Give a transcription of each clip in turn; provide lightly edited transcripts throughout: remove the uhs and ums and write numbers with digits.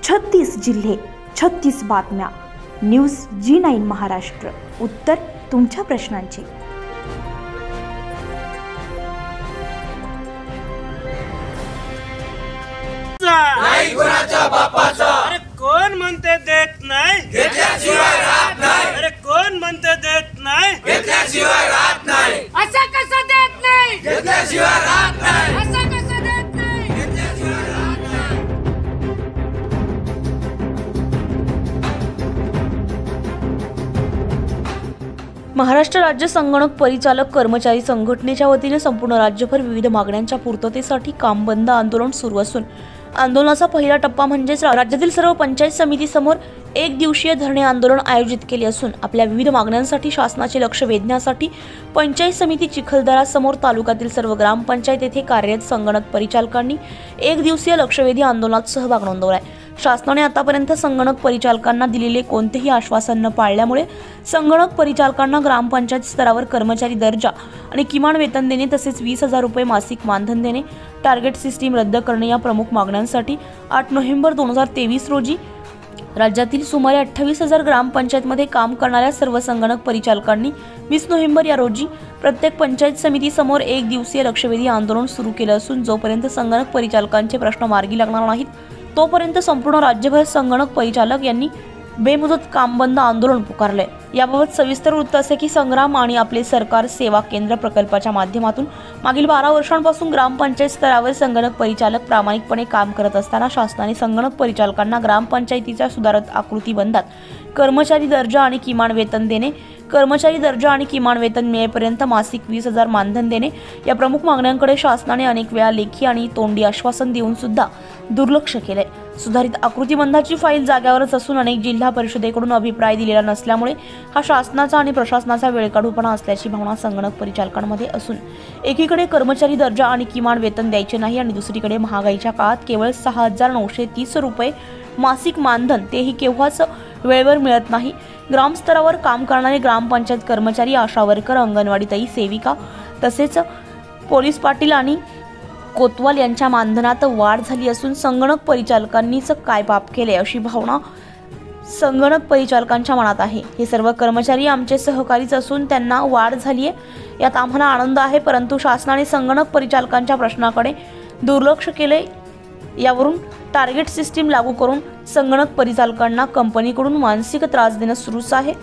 36 जिल्हे, 36 बातम्या. News G9 Maharashtra. उत्तर तुमच्या प्रश्नांची. नाही कुणाच्या बापाचा. अरे कोण म्हणते देत नाही, घेतल्याशिवाय राहत नाही. अरे कोण म्हणते देत नाही, घेतल्याशिवाय राहत नाही. असं कसं देत नाही, घेतल्याशिवाय राहत नाही. असं कसं देत नाही, घेतल्याशिवाय राहत नाही. महाराष्ट्र राज्य संगणक परिचालक कर्मचारी संघटनेच्या वतीने संपूर्ण राज्यभर विविध मागण्यांच्या पूर्ततेसाठी काम बंद आंदोलन सुरू असून आंदोलनाचा पहिला टप्पा म्हणजेच राज्यातील सर्व पंचायत समिती समोर एक दिवसीय धरणे आंदोलन आयोजित केले असून आपल्या विविध मागण्यांसाठी शासनाचे लक्ष वेधण्यासाठी पंचायत समिती चिखलदरा समोर तालुक्यातील सर्व ग्रामपंचायत येथे कार्यरत संगणक परिचालकांनी एक दिवसीय लक्षवेधी आंदोलनात सहभाग नोंदवलाय. शासनाने आतापर्यंत संगणक परिचालकांना दिलेले कोणतेही आश्वासन न पाळल्यामुळे संगणक परिचालकांना ग्रामपंचायत स्तरावर कर्मचारी दर्जा आणि किमान वेतन देणे तसेच 20,000 रुपये मासिक मानधन देणे, टार्गेट सिस्टीम रद्द करणे या प्रमुख मागण्यांसाठी 8 नोव्हेंबर 2023 रोजी राज्यातील सुमारे 28,000 ग्रामपंचायतमध्ये काम करणाऱ्या सर्व संगणक परिचालकांनी 20 नोव्हेंबर या रोजी प्रत्येक पंचायत समिती समोर एक दिवसीय लक्षवेधी आंदोलन सुरू केले असून जोपर्यंत संगणक परिचालकांचे प्रश्न मार्गी लागणार नाहीत तोपर्यंत संपूर्ण राज्यभर संगणक परिचालक यांनी बेमुदत काम बंद आंदोलन पुकारले. याबाबत सविस्तर वृत्त असे की संग्राम आणि आपले सरकार सेवा केंद्र प्रकल्पाच्या माध्यमातून मागील 12 वर्षांपासून ग्रामपंचायत स्तरावर संगणक परिचालक प्रामाणिकपणे काम करत असताना शासनाने संगणक परिचालकांना ग्रामपंचायतीच्या सुधारित आकृती बंधात कर्मचारी दर्जा आणि किमान वेतन देणे, कर्मचारी दर्जा आणि किमान वेतन मिळेपर्यंत मासिक 20,000 मानधन देणे या प्रमुख मागण्यांकडे शासनाने अनेक वेळा लेखी आणि तोंडी आश्वासन देऊन सुद्धा दुर्लक्ष केले. सुधारित आकृतीबंधाची फाईल जाग्यावरच असून अनेक जिल्हा परिषदेकडून अभिप्राय दिलेला नसल्यामुळे हा शासनाचा आणि प्रशासनाचा वेळकाढूपणा असल्याची भावना संगणक परिचालकांमध्ये असून एकीकडे कर्मचारी दर्जा आणि किमान वेतन द्यायचे नाही आणि दुसरीकडे महागाईच्या काळात केवळ 6,930 रुपये मासिक मानधन तेही केव्हाच वेळेवर मिळत नाही. ग्रामस्तरावर काम करणारे ग्रामपंचायत कर्मचारी, आशा वर्कर, अंगणवाडीताई सेविका तसेच पोलीस पाटील आणि कोतवाल यांच्या मानधनात वाढ झाली असून संगणक परिचालकांनीच काय पाप केले अशी भावना संगणक परिचालकांच्या मनात आहे. हे सर्व कर्मचारी आमचे सहकारीच असून त्यांना वाढ झाली आहे यात आम्हाला आनंद आहे, परंतु शासनाने संगणक परिचालकांच्या प्रश्नाकडे दुर्लक्ष केले. यावरून टार्गेट सिस्टीम लागू करून संगणक परिचालकांना कंपनीकडून मानसिक त्रास देणं सुरूच आहे.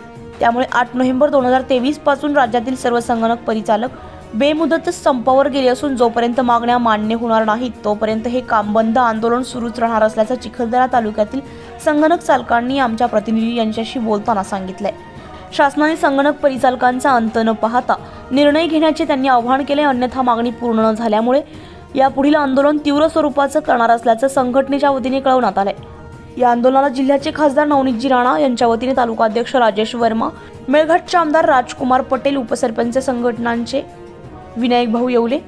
त्यामुळे 8 नोव्हेंबर 2023 पासून राज्यातील सर्व संगणक परिचालक बेमुदत संपावर गेले असून जोपर्यंत मागण्या मान्य होणार नाहीत तोपर्यंत हे काम बंद आंदोलन सुरूच राहणार असल्याचं चिखलदरा तालुक्यातील संगणक चालकांनी आमच्या प्रतिनिधी यांच्याशी बोलताना सांगितलंय. शासनाने संगणक परिचालकांचा अंत न पाहता निर्णय घेण्याचे त्यांनी आवाहन केले, अन्यथा मागणी पूर्ण न झाल्यामुळे यापुढील आंदोलन तीव्र स्वरूपाचं करणार असल्याचं संघटनेच्या वतीने कळवण्यात आलंय. या आंदोलनाला जिल्ह्याचे खासदार नवनीतजी राणा यांच्या वतीने तालुका अध्यक्ष राजेश वर्मा, मेळघाटचे आमदार राजकुमार पटेल, उपसरपंच संघटनांचे विनायक भाऊ येवले,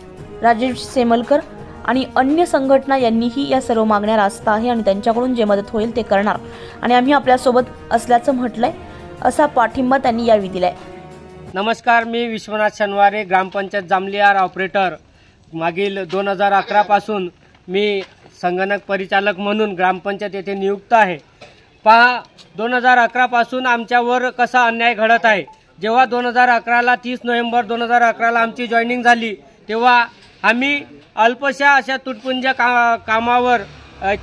राजेश सेमलकर आणि अन्य संघटना यांनीही या सर्व मागण्या रास्त आहे आणि त्यांच्याकडून जे मदत होईल ते करणार आणि आम्ही आपल्यासोबत असल्याचं म्हटलंय असा पाठिंबा त्यांनी यावेळी दिलाय. नमस्कार, मी विश्वनाथ शनवारे, ग्रामपंचायत जांभलियार ऑपरेटर. मागील 2011 पासून मी संगणक परिचालक म्हणून ग्रामपंचायत येथे नियुक्त आहे. पहा, 2011 पासून आमच्यावर कसा अन्याय घडत आहे. जेव्हा 2011ला 30 नोव्हेंबर 2011ला आमची जॉईनिंग झाली तेव्हा आम्ही अल्पशा अशा तुटपुंज कामावर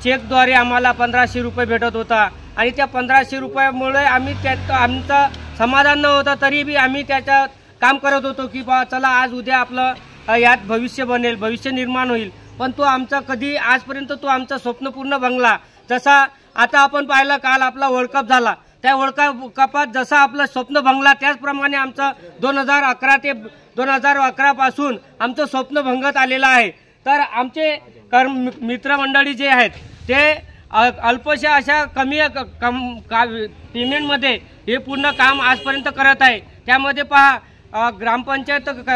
चेकद्वारे आम्हाला 1,500 रुपये भेटत होता आणि त्या 1,500 रुपयामुळे आम्ही त्यात आमचं समाधान न होतं तरी बी आम्ही त्याच्यात काम करत होतो की बा चला आज उद्या आपलं यात भविष्य बनेल, भविष्य निर्माण होईल. पण तो आमचा कधी आजपर्यंत तो आमचा स्वप्न पूर्ण बंगला. जसा आता आपण पाहिलं काल आपला वर्ल्ड कप झाला, त्या वर्ल्ड कपात जसं आपलं स्वप्न भंगला त्याचप्रमाणे आमचं 2011 ते 2011 पासून आमचं स्वप्न भंगत आलेलं आहे. तर आमचे मित्रमंडळी जे आहेत ते अल्पशा अशा कमी पेमेंटमध्ये हे पूर्ण काम आजपर्यंत करत आहे. त्यामध्ये पहा, ग्रामपंचायत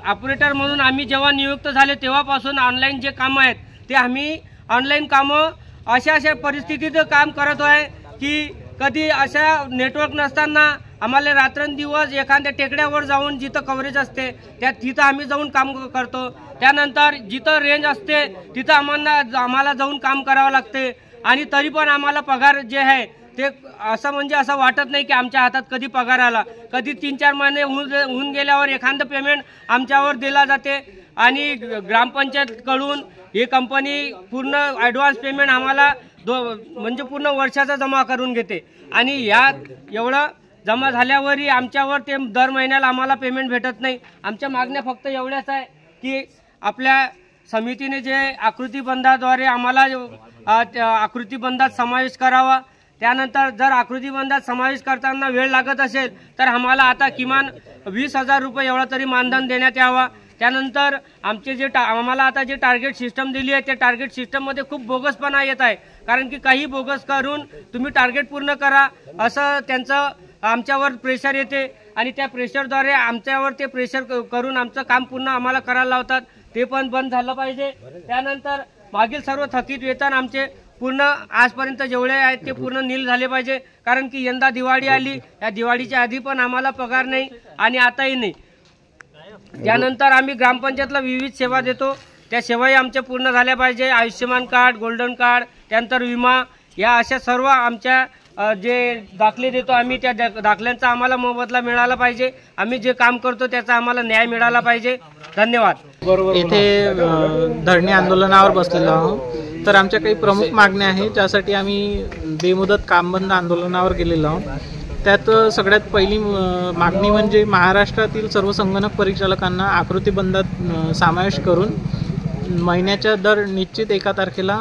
ऑपरेटर म्हणून आम्ही जेव्हा नियुक्त झाले तेव्हापासून ऑनलाईन जे कामं आहेत ते आम्ही ऑनलाईन कामं अशा परिस्थितीत काम करत आहे की कधी अशा नेटवर्क नसताना आम्हाला रात्रंदिवस एखाद्या टेकड्यावर जाऊन जिथं कव्हरेज असते तिथं आम्ही जाऊन काम करतो. त्यानंतर जिथं रेंज असते तिथं आम्हाला जाऊन काम करावं लागते. आणि तरी पण आम्हाला पगार जे आहे ते असं म्हणजे असं वाटत नाही की आमच्या हातात कधी पगार आला. कधी 3-4 महिने होऊन गेल्यावर एखादं पेमेंट आमच्यावर दिला जाते आणि ग्रामपंचायतकडून ही कंपनी पूर्ण ॲडव्हान्स पेमेंट आम्हाला म्हणजे पूर्ण वर्षाचा जमा करून घेते आणि यात एवढं जमा झाल्यावरही आमच्यावर ते दर महिन्याला आम्हाला पेमेंट भेटत नाही. आमच्या मागण्या फक्त एवढ्याच आहे की आपल्या समितीने जे आकृतीबंधाद्वारे आम्हाला आकृतीबंधात समावेश करावा. त्यानंतर जर आकृतीबंधात समावेश करताना वेळ लागत असेल तर आम्हाला आता किमान 20,000 रुपये एवढा तरी मानधन देण्यात यावा. त्यानंतर आमचे जे आम्हाला आता जे टार्गेट सिस्टम दिली आहे त्या टार्गेट सिस्टममध्ये खूप बोगसपणा येत आहे. कारण की काही बोगस करून तुम्ही टार्गेट पूर्ण करा असं त्यांचं आमच्यावर प्रेशर येते आणि त्या प्रेशरद्वारे आमच्यावर ते प्रेशर करून आमचं काम पूर्ण आम्हाला करायला लावतात. ते पण बंद झालं पाहिजे. त्यानंतर मागील सर्व थकीत वेतन आमचे पूर्ण आजपर्यंत जेवढे आहेत ते पूर्ण नील झाले पाहिजे. कारण की यंदा दिवाळी आली, या दिवाळीच्या आधी पण आम्हाला पगार नाही आणि आताही नाही. त्यानंतर आम्ही ग्रामपंचायतला विविध सेवा देतो, त्या सेवाही आमच्या पूर्ण झाल्या पाहिजे. आयुष्यमान कार्ड, गोल्डन कार्ड, त्यानंतर विमा, या अशा सर्व आमच्या जे दाखले देतो आम्ही त्या दाखल्यांचा आम्हाला मोबदला मिळाला पाहिजे. आम्ही जे काम करतो त्याचा आम्हाला न्याय मिळाला पाहिजे. धन्यवाद. येथे धरणे आंदोलनावर बसलेलो आहोत. तर आमच्या काही प्रमुख मागण्या आहेत ज्यासाठी आम्ही बेमुदत काम बंद आंदोलनावर गेलेलो आहोत. त्यात सगळ्यात पहिली मागणी म्हणजे महाराष्ट्रातील सर्व संगणक परिचालकांना आकृतीबंधात समावेश करून महिन्याच्या दर निश्चित 1 तारखेला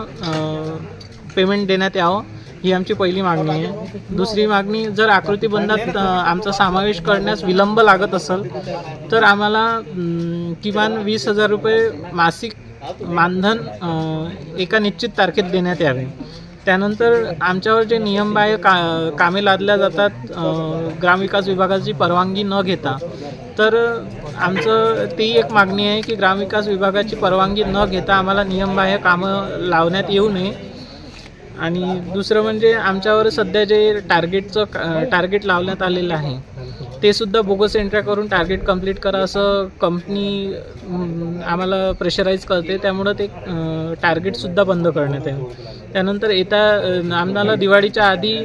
पेमेंट देण्यात यावं, ही आमची पहिली मागणी आहे. दुसरी मागणी, जर आकृतीबंधात आमचा समावेश करण्यास विलंब लागत असेल तर आम्हाला किमान 20,000 रुपये मासिक मानधन एका निश्चित तारखेत देण्यात यावे. त्यानंतर आमच्यावर जे नियमबाह्य कामे लादल्या जातात ग्रामविकास विभागाची परवानगी न घेता, तर आमचं ती एक मागणी आहे की ग्रामविकास विभागाची परवानगी न घेता आम्हाला नियमबाह्य कामं लावण्यात येऊ नये. आणि दुसरं म्हणजे आमच्यावर सध्या जे टार्गेट लावण्यात आलेलं आहे ते सुद्धा बोगस एंट्र्या करून टार्गेट कंप्लीट करा असं कंपनी आम्हाला प्रेशराईज करते. त्यामुळं ते टार्गेटसुद्धा बंद करण्यात येईल. त्यानंतर आम्हाला दिवाळीच्या आधी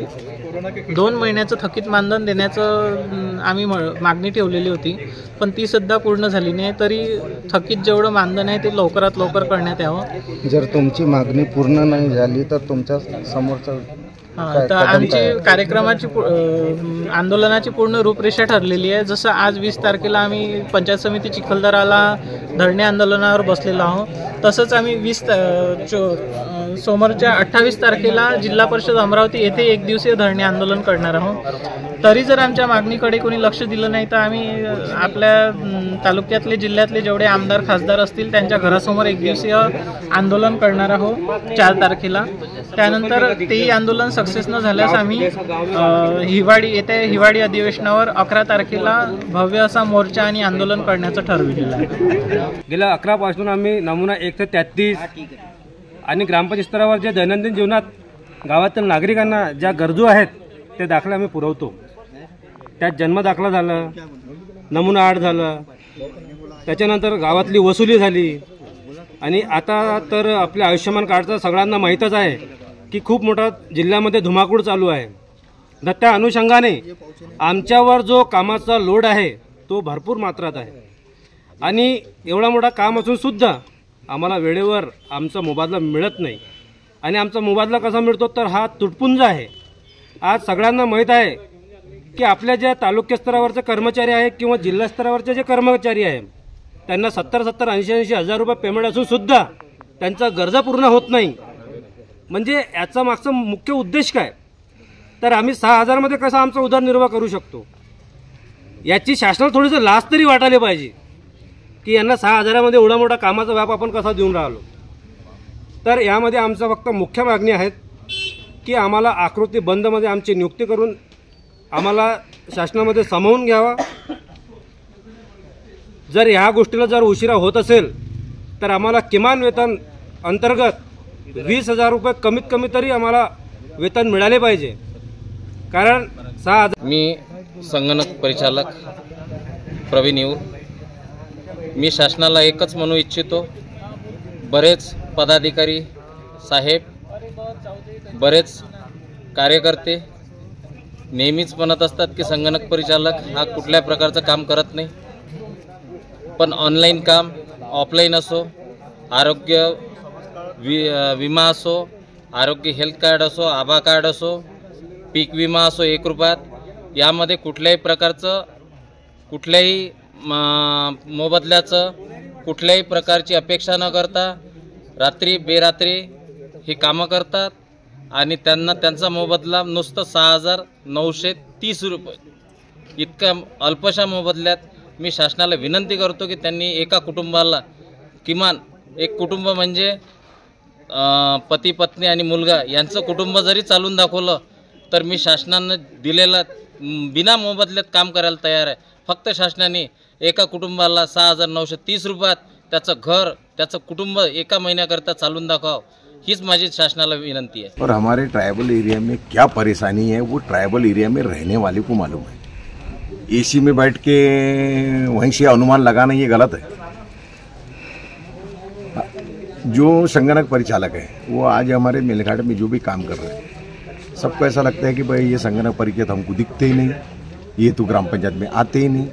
2 महिन्याचं थकीत मानधन देण्याचं आम्ही मागणी ठेवलेली होती, पण ती सुद्धा पूर्ण झाली नाही. तरी थकीत जेवढं मानधन आहे ते लवकरात लवकर करण्यात यावं. जर तुमची मागणी पूर्ण नाही झाली तर तुमच्या समोरचं तर आमची कार्यक्रमाची आंदोलनाची पूर्ण रूपरेषा ठरलेली आहे. जसं आज 20 तारखेला आम्ही पंचायत समिती चिखलदराला धरणे आंदोलनावर बसलेलो आहोत, तसंच आम्ही सोमवारच्या 28 तारखेला जिल्हा परिषद अमरावती येथे 1 दिवसीय धरणे आंदोलन करणार आहोत. तरी जर आमच्या मागणीकडे कोणी लक्ष दिलं नाही तर आम्ही आपल्या तालुक्यातले जिल्ह्यातले जेवढे आमदार खासदार असतील त्यांच्या घरासमोर 1 दिवसीय आंदोलन करणार आहोत 4 तारखेला. त्यानंतर तेही आंदोलन सक्सेस न झाल्यास आम्ही हिवाळी अधिवेशनावर 11 तारखेला भव्य असा मोर्चा आणि आंदोलन करण्याचं ठरविलेलं आहे. गेल्या 11 पासून आम्ही नमुना 1 ते 33 आणि ग्रामपंचायत स्तरावर जे दैनंदिन जीवनात गावातील नागरिकांना ज्या गरजू आहेत ते दाखले आम्ही पुरवतो. त्यात जन्म दाखला झालं, नमुना 8 झालं, त्याच्यानंतर गावातली वसुली झाली आणि आता तर आपल्या आयुष्यमान कार्डचं सगळ्यांना माहीतच आहे की खूप मोठा जिल्ह्यामध्ये धुमाकूळ चालू आहे. तर त्या अनुषंगाने आमच्यावर जो कामाचा लोड आहे तो भरपूर मात्रात आहे आणि एवढा मोठा काम असून सुद्धा आम्हाला वेळेवर आमचा मोबदला मिळत नाही. आणि आमचा मोबदला कसा मिळतो तर हा तुटपुंज आहे. आज सगळ्यांना माहीत आहे की आपल्या ज्या तालुक्य स्तरावरचे कर्मचारी आहेत किंवा जिल्हा स्तरावरचे जे कर्मचारी आहेत त्यांना 70-70, 80-80 हजार रुपये पेमेंट असून सुद्धा त्यांचा गरजा पूर्ण होत नाही. म्हणजे याचा मागचा मुख्य उद्देश काय, तर आम्ही 6,000मध्ये कसा आमचा उदरनिर्वाह करू शकतो याची शासनाला थोडीसं लाज तरी वाटायला पाहिजे की यांना 6,000मध्ये एवढा मोठा कामाचा व्याप आपण कसा देऊन राहिलो. तर यामध्ये आमचं फक्त मुख्य मागणी आहेत की आम्हाला आकृती बंदमध्ये आमची नियुक्ती करून आम्हाला शासनामध्ये सामावून घ्यावा. जर ह्या गोष्टीला जर उशिरा होत असेल तर आम्हाला किमान वेतन अंतर्गत 20,000 रुपये कमीत कमी तरी आम्हाला वेतन मिळाले पाहिजे. कारण 6,000. मी संगणक परिचालक प्रवीण येऊर. मी शासनाला एकच म्हणू इच्छितो, बरेच पदाधिकारी साहेब बरेच कार्यकर्ते नेहमीच म्हणत असतात की संगणक परिचालक हा कुठल्या प्रकारचं काम करत नाही, पण ऑनलाईन काम ऑफलाईन असो, आरोग्य विमा असो, आरोग्य हेल्थ कार्ड असो, आभा कार्ड असो, पीक विमा असो 1 रुपयात, यामध्ये कुठल्याही प्रकारचं कुठल्याही मोबदल्याचं कुठल्याही प्रकारची अपेक्षा न करता रात्री बेरात्री ही कामं करतात आणि त्यांना त्यांचा मोबदला नुसतं 6,930 रुपये. इतक्या अल्पशा मोबदल्यात मी शासनाला विनंती करतो की त्यांनी एका कुटुंबाला किमान एक कुटुंब म्हणजे पती पत्नी आणि मुलगा यांचं कुटुंब जरी चालून दाखवलं तर मी शासनानं दिलेला बिना मोबदल्यात काम करायला तयार आहे. फक्त शासनाने एका कुटुंबाला 6,930 रुपयात त्याचं घर त्याचं कुटुंब एका महिन्याकरता चालून दाखवावं, हीच माझी शासनाला विनंती है. और हमारे ट्राइबल एरिया में क्या परेशानी है वो ट्राइबल एरिया में रहने वाले को मालूम है. एसी में बैठ के वहीं से अनुमान लगाना ये गलत है. जो संगणक परिचालक है वो आज हमारे मेलघाट में जो भी काम कर रहे हैं, सबको ऐसा लगता है कि भाई ये संगणक परिचय हमको दिखते ही नहीं, ये तो ग्राम पंचायत में आते ही नहीं.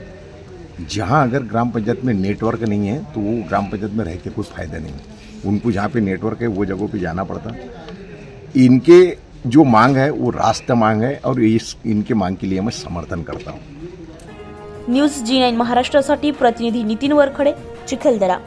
जहाँ अगर ग्राम पंचायत में नेटवर्क नहीं है तो वो ग्राम पंचायत में रह के कोई फ़ायदा नहीं है. उनको जहाँ पे नेटवर्क है वो जगहों पे जाना पड़ता. इनके जो मांग है वो रास्ता मांग है और इनके मांग के लिए मैं समर्थन करता हूँ. न्यूज G9 महाराष्ट्रासाठी प्रतिनिधी नितीन वरखडे, चिखलदरा.